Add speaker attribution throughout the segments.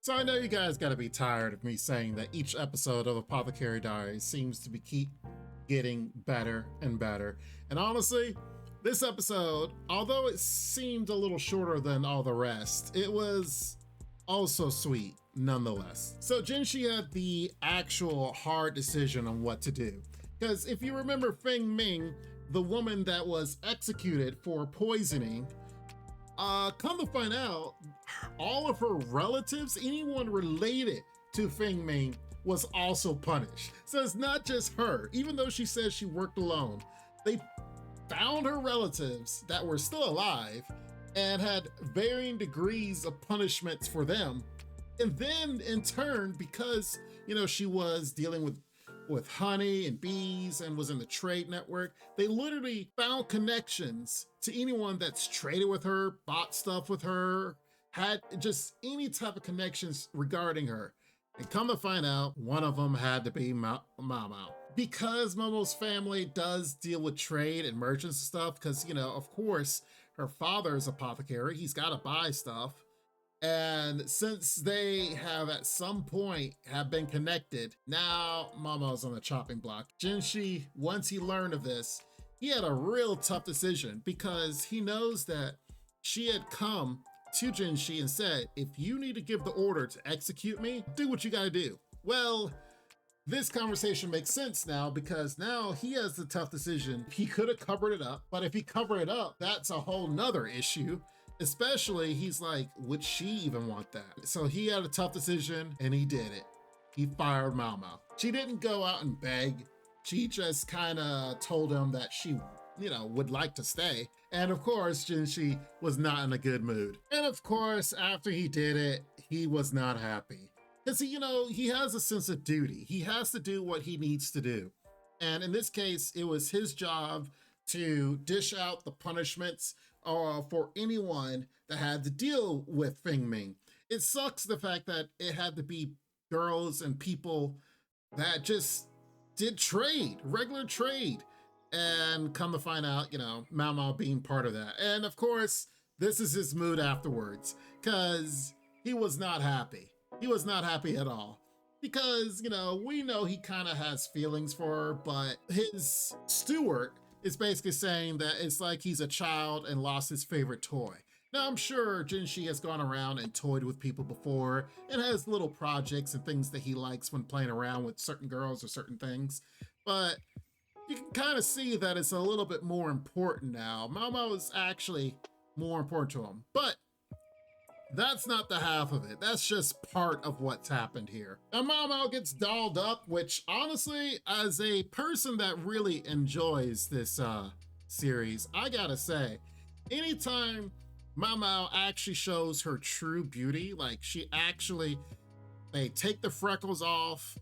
Speaker 1: So I know you guys gotta be tired of me saying that each episode of Apothecary Diaries seems to be keep getting better and better. And honestly, this episode, although it seemed a little shorter than all the rest, it was also sweet nonetheless. So Jinshi had the actual hard decision on what to do. Because if you remember Feng Ming, the woman that was executed for poisoning, come to find out, all of her relatives, anyone related to Feng Ming, was also punished. So it's not just her. Even though she says she worked alone, they found her relatives that were still alive and had varying degrees of punishments for them. And then in turn, because, she was dealing with honey and bees and was in the trade network, they literally found connections to anyone that's traded with her, bought stuff with her, had just any type of connections regarding her. And come to find out, one of them had to be Maomao. Because Momo's family does deal with trade and merchants and stuff, because, of course, her father is apothecary, he's got to buy stuff. And since they have at some point have been connected, now Momo's on the chopping block. Jinshi, once he learned of this, he had a real tough decision because he knows that she had come to Jinshi and said, if you need to give the order to execute me, do what you gotta do. Well, this conversation makes sense now because now he has the tough decision. He could have covered it up, but if he covered it up, that's a whole nother issue. Especially, he's like, would she even want that? So he had a tough decision and he did it. He fired Maomao. She didn't go out and beg. She just kind of told him that she, would like to stay. And of course, Jinshi was not in a good mood. And of course, after he did it, he was not happy. Because, he has a sense of duty. He has to do what he needs to do. And in this case, it was his job to dish out the punishments for anyone that had to deal with Feng Ming. It sucks the fact that it had to be girls and people that just did trade, regular trade, and come to find out, Maomao being part of that. And of course, this is his mood afterwards, because he was not happy. He was not happy at all. Because, we know he kind of has feelings for her, but his steward is basically saying that it's like he's a child and lost his favorite toy. Now, I'm sure Jinshi has gone around and toyed with people before and has little projects and things that he likes when playing around with certain girls or certain things, but you can kind of see that it's a little bit more important now. Maomao is actually more important to him, but that's not the half of it. That's just part of what's happened here. And Maomao gets dolled up, which honestly, as a person that really enjoys this series, I gotta say, anytime Maomao actually shows her true beauty, like they take the freckles off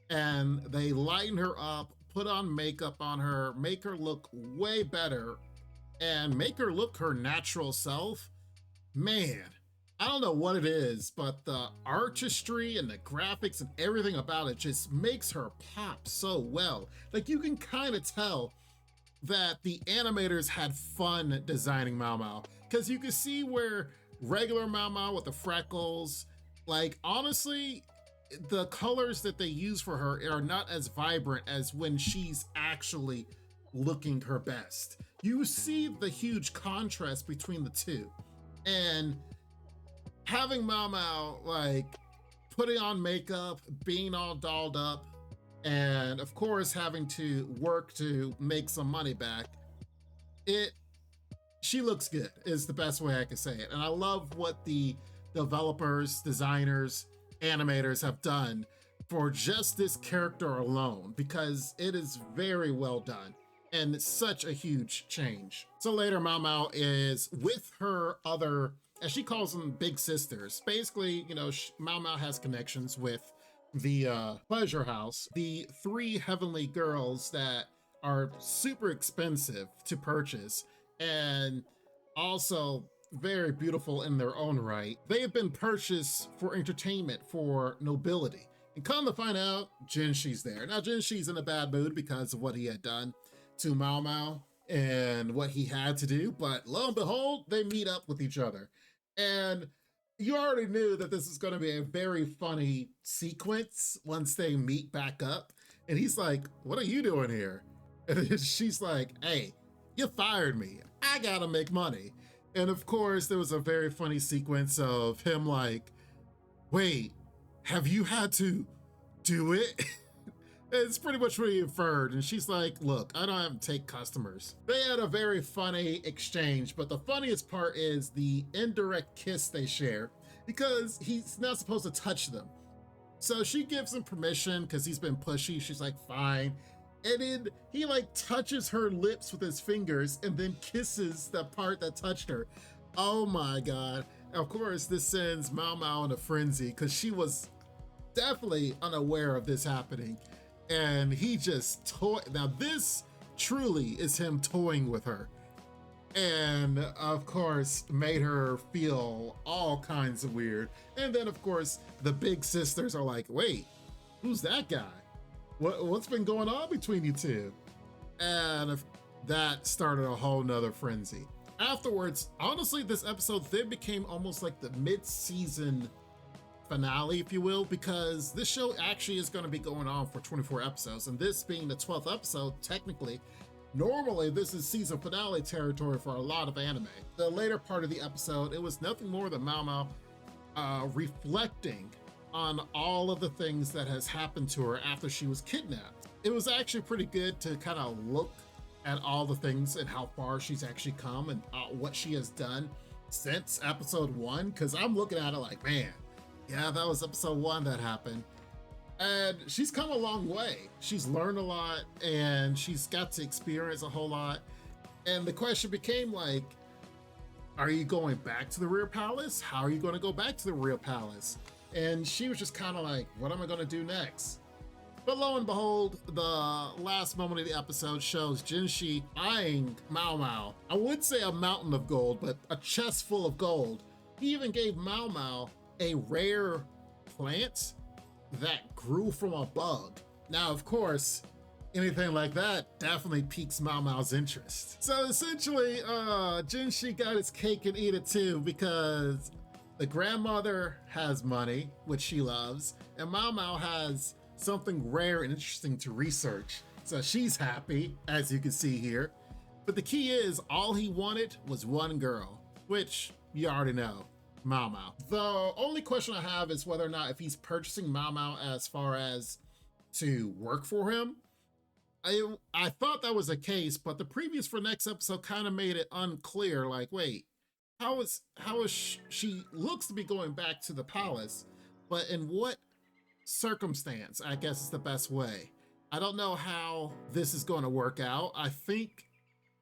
Speaker 1: and they lighten her up, put on makeup on her, make her look way better, and make her look her natural self, man, I don't know what it is, but the artistry and the graphics and everything about it just makes her pop so well. Like, you can kind of tell that the animators had fun designing Maomao, because you can see where regular Maomao with the freckles, like, honestly, the colors that they use for her are not as vibrant as when she's actually looking her best. You see the huge contrast between the two. And having Maomao, like, putting on makeup, being all dolled up, and of course having to work to make some money back, she looks good is the best way I can say it. And I love what the developers, designers, animators have done for just this character alone, because it is very well done and it's such a huge change. So later, Maomao is with her other, as she calls them, big sisters. Basically, Maomao has connections with the pleasure house, the 3 heavenly girls that are super expensive to purchase and also very beautiful in their own right. They have been purchased for entertainment, for nobility. And come to find out, Jinshi's there. Now, Jinshi's in a bad mood because of what he had done to Maomao and what he had to do, but lo and behold, they meet up with each other. And you already knew that this is going to be a very funny sequence once they meet back up. And he's like, "What are you doing here?" And then she's like, "Hey, you fired me. I gotta make money." And of course, there was a very funny sequence of him like, "Wait, have you had to do it?" It's pretty much what he inferred. And she's like, "Look, I don't have to take customers." They had a very funny exchange, but the funniest part is the indirect kiss they share because he's not supposed to touch them. So she gives him permission because he's been pushy. She's like, "Fine." And then he like touches her lips with his fingers and then kisses the part that touched her. Oh my God. Of course, this sends Maomao in a frenzy because she was definitely unaware of this happening. And he just now this truly is him toying with her. And of course, made her feel all kinds of weird. And then of course, the big sisters are like, "Wait, who's that guy? What's been going on between you two?" And that started a whole nother frenzy. Afterwards, honestly, this episode then became almost like the mid-season finale, if you will, because this show actually is going to be going on for 24 episodes, and this being the 12th episode, technically, normally this is season finale territory for a lot of anime. The later part of the episode, it was nothing more than Maomao reflecting on all of the things that has happened to her after she was kidnapped. It was actually pretty good to kind of look at all the things and how far she's actually come and what she has done since episode 1, because I'm looking at it like, man, yeah, that was episode 1 that happened. And she's come a long way. She's learned a lot and she's got to experience a whole lot. And the question became like, are you going back to the real palace? How are you going to go back to the real palace? And she was just kind of like, what am I going to do next? But lo and behold, the last moment of the episode shows Jinshi eyeing Maomao. I would say a mountain of gold, but a chest full of gold. He even gave Maomao a rare plant that grew from a bug. Now, of course, anything like that definitely piques Maomao's interest. So essentially, Jinshi got his cake and eat it too, because the grandmother has money, which she loves, and Maomao has something rare and interesting to research. So she's happy, as you can see here. But the key is, all he wanted was one girl, which you already know, Maomao. The only question I have is whether or not if he's purchasing Maomao as far as to work for him. I thought that was the case, but the previews for next episode kind of made it unclear. Like, wait, how is she looks to be going back to the palace, but in what circumstance, I guess is the best way. I don't know how this is going to work out. I think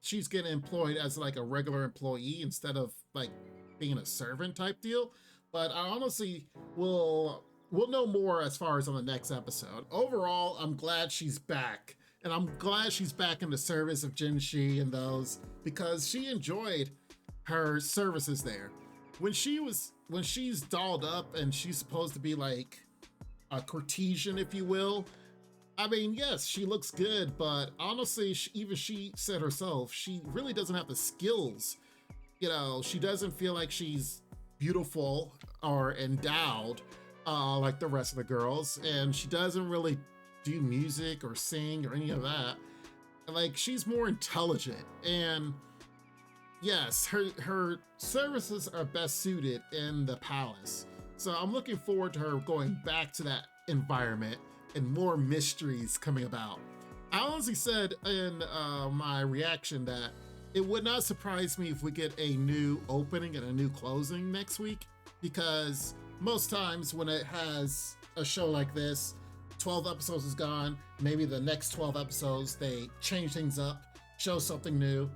Speaker 1: she's getting employed as like a regular employee instead of like being a servant type deal. But I honestly we'll know more as far as on the next episode. Overall, I'm glad she's back. And I'm glad she's back in the service of Jinshi and those, because she enjoyed her services there. When she's dolled up and she's supposed to be like a courtesan, if you will. I mean, yes, she looks good, but honestly, even she said herself, she really doesn't have the skills. You know, she doesn't feel like she's beautiful or endowed like the rest of the girls, and she doesn't really do music or sing or any of that. Like, she's more intelligent, and yes, her services are best suited in the palace. So I'm looking forward to her going back to that environment and more mysteries coming about. I honestly said in my reaction that it would not surprise me if we get a new opening and a new closing next week, because most times when it has a show like this, 12 episodes is gone, maybe the next 12 episodes they change things up, show something new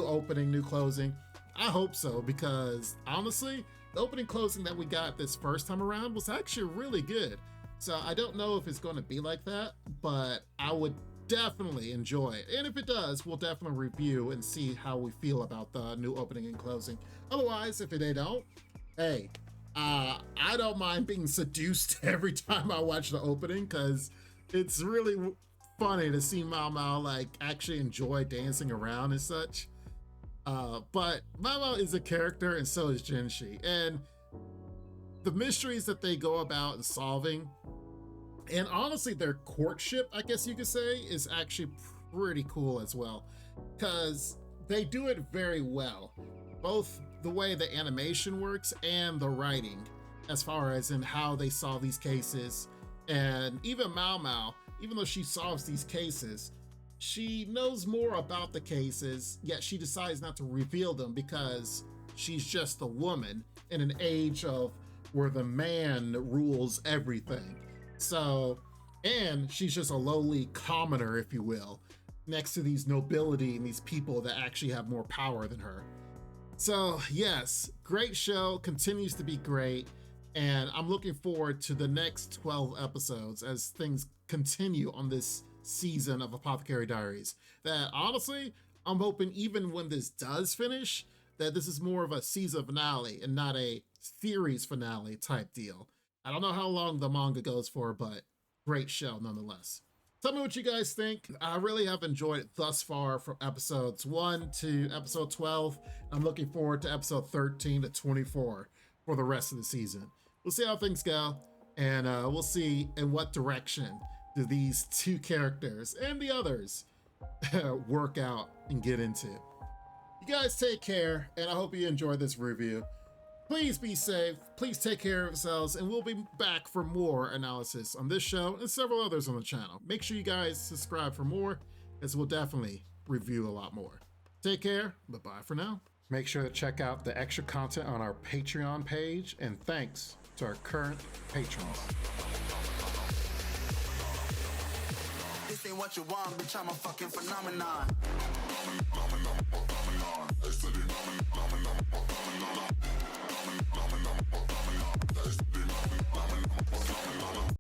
Speaker 1: opening, new closing. I hope so, because honestly, the opening closing that we got this first time around was actually really good. So I don't know if it's going to be like that, but I would definitely enjoy it. And if it does, we'll definitely review and see how we feel about the new opening and closing. Otherwise, if they don't, hey, I don't mind being seduced every time I watch the opening, because it's really funny to see Maomao like actually enjoy dancing around and such. But Maomao is a character, and so is Jinshi. And the mysteries that they go about and solving, and honestly their courtship, I guess you could say, is actually pretty cool as well, because they do it very well, both the way the animation works and the writing, as far as in how they solve these cases. And even Maomao, even though she solves these cases, she knows more about the cases, yet she decides not to reveal them because she's just a woman in an age of where the man rules everything. So, and she's just a lowly commoner, if you will, next to these nobility and these people that actually have more power than her. So yes, great show, continues to be great, and I'm looking forward to the next 12 episodes as things continue on this season of Apothecary Diaries. That honestly, I'm hoping even when this does finish, that this is more of a season finale and not a series finale type deal. I don't know how long the manga goes for, but great show nonetheless. Tell me what you guys think. I really have enjoyed it thus far from episodes 1 to episode 12. I'm looking forward to episode 13 to 24 for the rest of the season. We'll see how things go, and we'll see in what direction do these two characters and the others work out and get into. You guys take care, and I hope you enjoyed this review. Please be safe, please take care of yourselves, and we'll be back for more analysis on this show and several others on the channel. Make sure you guys subscribe for more, as we'll definitely review a lot more. Take care, bye-bye for now. Make sure to check out the extra content on our Patreon page, and thanks to our current patrons.
Speaker 2: This ain't what you want, bitch, I'm a fucking phenomenon. Phenomenon.